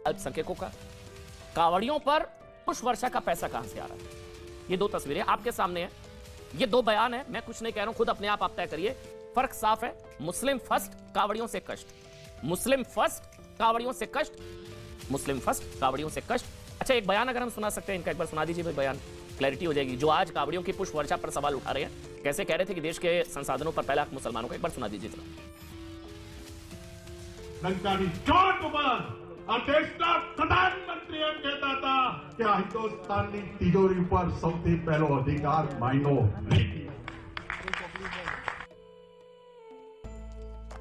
अल्पसंख्यकों का, कांवड़ियों पर पुष्प वर्षा का पैसा कहां से आ रहा है? ये दो तस्वीरें आपके सामने है, ये दो बयान है, मैं कुछ नहीं कह रहा हूं, खुद अपने आप तय करिए। फर्क साफ है, मुस्लिम फर्स्ट, कांवड़ियों से कष्ट। मुस्लिम फर्स्ट, कांवड़ियों से कष्ट। मुस्लिम फर्स्ट, कांवड़ियों से कष्ट। अच्छा, एक बयान अगर हम सुना सकते हैं इनका, एक बार सुना दीजिए भाई बयान, क्लैरिटी हो जाएगी। जो आज कांवड़ियों की पुष्प वर्षा पर सवाल उठा रहे हैं, कैसे कह रहे थे कि देश के संसाधनों पर पहला हक मुसलमानों का, एक बार सुना दीजिए जरा। देशना प्रधानमंत्री एम कहता था कि हिंदुस्तानी तिजोरी पर सौથી પહેલો अधिकार मायनो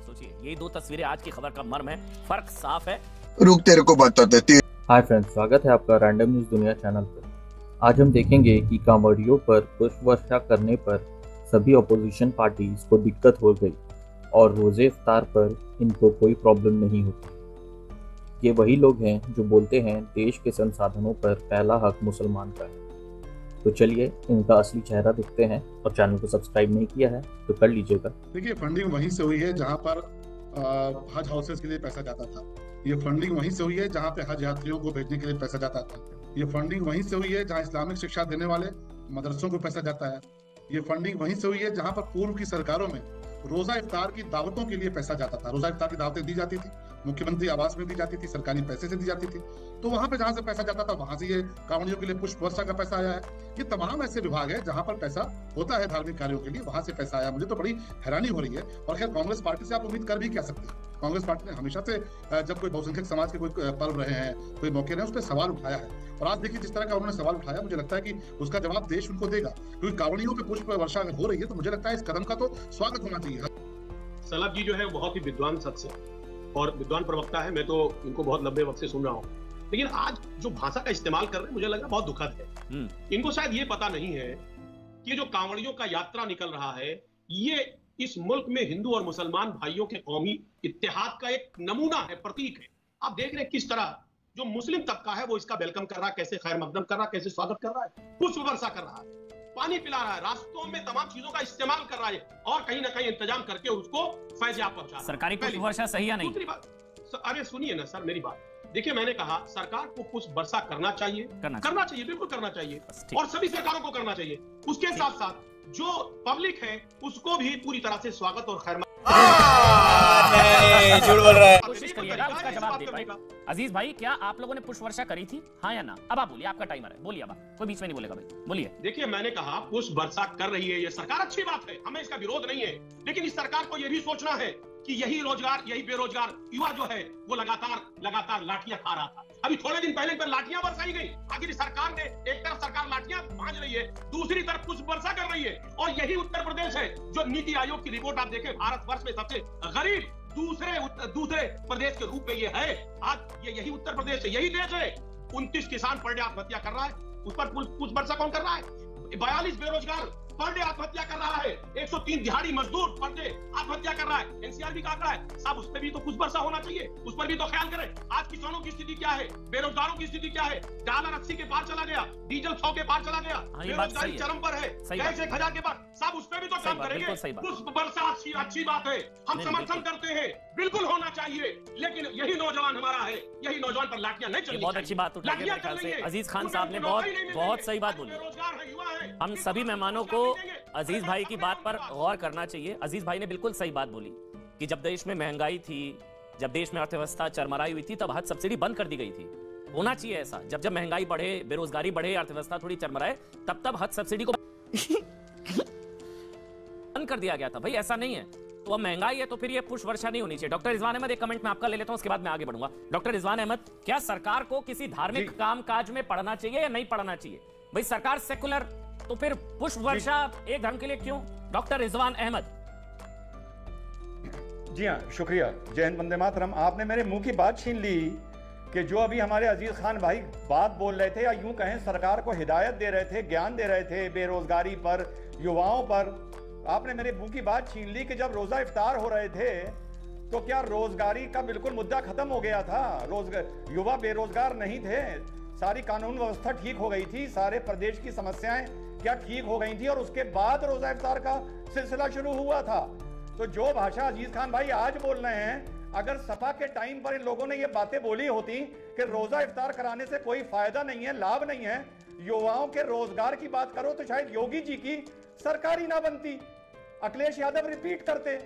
सोचिए, ये दो तस्वीरें आज की खबर का मर्म है, फर्क साफ है। रुक तेरे को बताते थे। हाय फ्रेंड्स, स्वागत है आपका रैंडम न्यूज दुनिया चैनल पर। आज हम देखेंगे कि कांवड़ियों पर पुष्प वर्षा करने पर सभी अपोजिशन पार्टीज को दिक्कत हो गई और रोजे इफ्तार पर इनको कोई प्रॉब्लम नहीं होती। ये वही लोग हैं जो बोलते हैं देश के संसाधनों पर पहला हक मुसलमान का है। तो चलिए इनका असली चेहरा दिखते हैं, और चैनल को सब्सक्राइब नहीं किया है तो कर लीजिएगा। देखिए, फंडिंग वहीं से हुई है जहां पर हज हाउसेस के लिए पैसा जाता था। ये फंडिंग वहीं से हुई है जहां पे हज यात्रियों को भेजने के लिए पैसा जाता था। ये फंडिंग वहीं से हुई है जहां इस्लामिक शिक्षा देने वाले मदरसों को पैसा जाता है। ये फंडिंग वहीं से हुई है जहां पर पूर्व की सरकारों में रोजा इफ्तार की दावतों के लिए पैसा जाता था। रोजा इफ्तार की दावतें दी जाती थी, मुख्यमंत्री आवास में दी जाती थी, सरकारी पैसे से दी जाती थी। तो वहां पे जहां से पैसा जाता था वहां से ये कांवड़ियों के लिए पुष्प वर्षा का पैसा आया है। ये तमाम ऐसे विभाग है जहां पर पैसा होता है धार्मिक कार्यों के लिए, वहां से पैसा आया। मुझे तो बड़ी हैरानी हो रही है। और खैर, कांग्रेस पार्टी से आप उम्मीद कर भी क्या सकते हैं। कांग्रेस पार्टी ने हमेशा से जब कोई बहुसंख्यक समाज के कोई पर्व रहे हैं, कोई मौके रहे, उस पर सवाल उठाया है। और आज देखिए जिस तरह का उन्होंने सवाल उठाया, मुझे लगता है कि उसका जवाब देश उनको देगा। क्योंकि कांवड़ियों पे पुष्प वर्षा अगर हो रही है तो मुझे लगता है इस कदम का तो स्वागत होना चाहिए। सलाब जी जो है बहुत ही विद्वान शख्स है और विद्वान प्रवक्ता है। मैं तो इनको बहुत लंबे वक्त से सुन रहा हूँ, लेकिन आज जो भाषा का इस्तेमाल कर रहे हैं मुझे लगा बहुत दुखद है। इनको शायद ये पता नहीं है कि जो कांवड़ियों का यात्रा निकल रहा है, ये इस मुल्क में हिंदू और मुसलमान भाइयों के कौमी इत्तेहाद का एक नमूना है, प्रतीक है। आप देख रहे हैं किस तरह जो मुस्लिम तबका है वो इसका वेलकम कर रहा है, कैसे खैर मकदम कर रहा है, कैसे स्वागत कर रहा है, पुष्प वर्षा कर रहा है, पानी पिला रहा है, रास्तों में तमाम चीजों का इस्तेमाल कर रहा है और कहीं ना कहीं इंतजाम करके उसको फैज़याब पहुंचा रहा है। सरकारी पुष्प वर्षा सही है नहीं? दूसरी बात, अरे सुनिए ना सर मेरी बात। देखिए, मैंने कहा सरकार को पुष्प वर्षा करना चाहिए, बिल्कुल करना चाहिए, और सभी सरकारों को करना चाहिए। उसके साथ साथ जो पब्लिक है उसको भी पूरी तरह से स्वागत और खैर झूठ बोल रहा है। कोशिश करिएगा उसका जवाब दे पाएगा। अजीज भाई, क्या आप लोगों ने पुष्प वर्षा करी थी, हाँ या ना? अब आप बोलिए, आपका टाइमर है, बोलिए। अब कोई बीच में नहीं बोलेगा भाई, बोलिए। देखिए, मैंने कहा पुष्प वर्षा कर रही है ये सरकार, अच्छी बात है, हमें इसका विरोध नहीं है। लेकिन इस सरकार को यह भी सोचना है कि यही रोजगार, यही बेरोजगार युवा जो है वो लगातार लाठियां खा रहा था। अभी थोड़े दिन पहले पर लाठियां बरसाई गई। आखिर सरकार ने एक तरफ सरकार लाठियां भांज रही है, दूसरी तरफ पुष्प वर्षा कर रही है। और यही उत्तर प्रदेश है जो नीति आयोग की रिपोर्ट आप देखें, भारतवर्ष में सबसे गरीब दूसरे प्रदेश के रूप में ये है। आज ये यही उत्तर प्रदेश है, यही देश है। 29 किसान पर डे आत्महत्या कर रहा है, उस पर पुष्प वर्षा कौन कर रहा है? 42 बेरोजगार पर डे आत्महत्या कर रहा है, 103 दिहाड़ी मजदूर पर डे आत्महत्या कर रहा है। एनसीआर भी कहा है साहब, उस पर भी तो कुछ वर्षा होना चाहिए, उस पर भी तो ख्याल करें। आज किसानों की स्थिति क्या है, बेरोजगारों की स्थिति क्या है? डॉलर 80 के पार चला गया, डीजल 100 के पार चला गया, बेरोजगारी चरम पर है, गैस 1000 के पार। साहब उस पर भी तो काम करेंगे। पुष्प वर्षा अच्छी बात है, हम समर्थन करते हैं, बिल्कुल होना चाहिए। लेकिन यही नौजवान हमारा है, यही नौजवान पर लाठियां नहीं चलनी। बहुत अच्छी बात उठाई है अजीज खान साहब ने, बहुत सही बात बोली। हम सभी मेहमानों को अजीज भाई की बात पर गौर करना चाहिए। अजीज भाई ने बिल्कुल सही बात बोली कि जब देश में महंगाई थी, जब देश में अर्थव्यवस्था चरमराई हुई थी, तब हज सब्सिडी बंद कर दी गई थी। होना चाहिए ऐसा, जब महंगाई बढ़े, बेरोजगारी बढ़े, अर्थव्यवस्था थोड़ी चरमराए, तब हज सब्सिडी को बंद कर दिया गया था। भाई ऐसा नहीं है, तो अब महंगाई है तो फिर ये पुष्प वर्षा नहीं होनी चाहिए। डॉक्टर रिजवान अहमद, एक कमेंट में आपका ले लेता हूं, उसके बाद मैं आगे बढ़ूंगा। डॉक्टर रिजवान अहमद, क्या सरकार को किसी धार्मिक कामकाज में पढ़ना चाहिए या नहीं पढ़ना चाहिए? भाई सरकार सेकुलर, तो फिर पुष्प वर्षा एक धर्म के लिए क्यों? डॉक्टर रिजवान अहमद। जी हाँ, शुक्रिया। जय हिंद, वंदे मातरम। आपने मेरे मुंह की बात छीन ली कि जो अभी हमारे अजीज खान भाई बात बोल रहे थे, या यूं कहें सरकार को हिदायत दे रहे थे, ज्ञान दे रहे थे बेरोजगारी पर, युवाओं पर। आपने मेरे मुंह की बात छीन ली कि जब रोजा इफ्तार हो रहे थे तो क्या रोजगारी का बिल्कुल मुद्दा खत्म हो गया था? युवा बेरोजगार नहीं थे, सारी कानून व्यवस्था ठीक हो गई थी, सारे प्रदेश की समस्याएं क्या ठीक हो गई थी, और उसके बाद रोजा इफ्तार का सिलसिला शुरू हुआ था। तो जो भाषा अजीज खान भाई आज बोल रहे हैं, अगर सपा के टाइम पर इन लोगों ने ये बातें बोली होती कि रोजा इफ्तार कराने से कोई फायदा नहीं है, लाभ नहीं है, युवाओं के रोजगार की बात करो, तो शायद योगी जी की सरकार ही ना बनती, अखिलेश यादव रिपीट करते।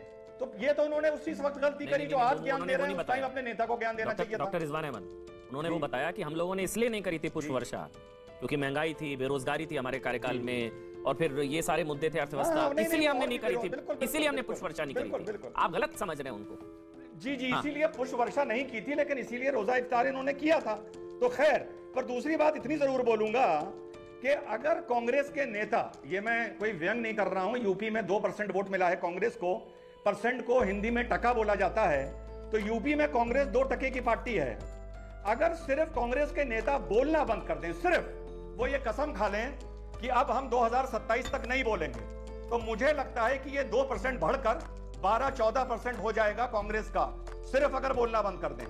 तो ये तो उन्होंने उसी वक्त गलती करी जो आज ज्ञान दे रहे हैं, उस टाइम अपने नेता को ज्ञान देना चाहिए था। डॉक्टर रिजवान अहमद, उन्होंने वो बताया कि हम लोगों ने इसलिए नहीं करी थी पुष्प वर्षा क्योंकि महंगाई थी, बेरोजगारी थी हमारे कार्यकाल में, और फिर ये सारे मुद्दे थे अर्थव्यवस्था, इसलिए हमने नहीं करी थी, इसीलिए हमने पुष्प वर्षा नहीं करी थी। आप गलत समझ रहे हैं उनको। जी, इसीलिए पुष्प वर्षा नहीं की थी, लेकिन इसीलिए रोजा इफ्तार इन्होंने किया था। तो खैर, पर दूसरी बात इतनी जरूर बोलूंगा कि अगर कांग्रेस के नेता, ये मैं कोई व्यंग नहीं कर रहा हूं, यूपी में 2% वोट मिला है कांग्रेस को, परसेंट को हिंदी में टका बोला जाता है, तो यूपी में कांग्रेस 2 टके की पार्टी है। अगर सिर्फ कांग्रेस के नेता बोलना बंद कर दें, सिर्फ वो ये कसम खा लें कि अब हम 2027 तक नहीं बोलेंगे, तो मुझे लगता है कि ये 2% बढ़कर 12-14% हो जाएगा कांग्रेस का, सिर्फ अगर बोलना बंद कर दें।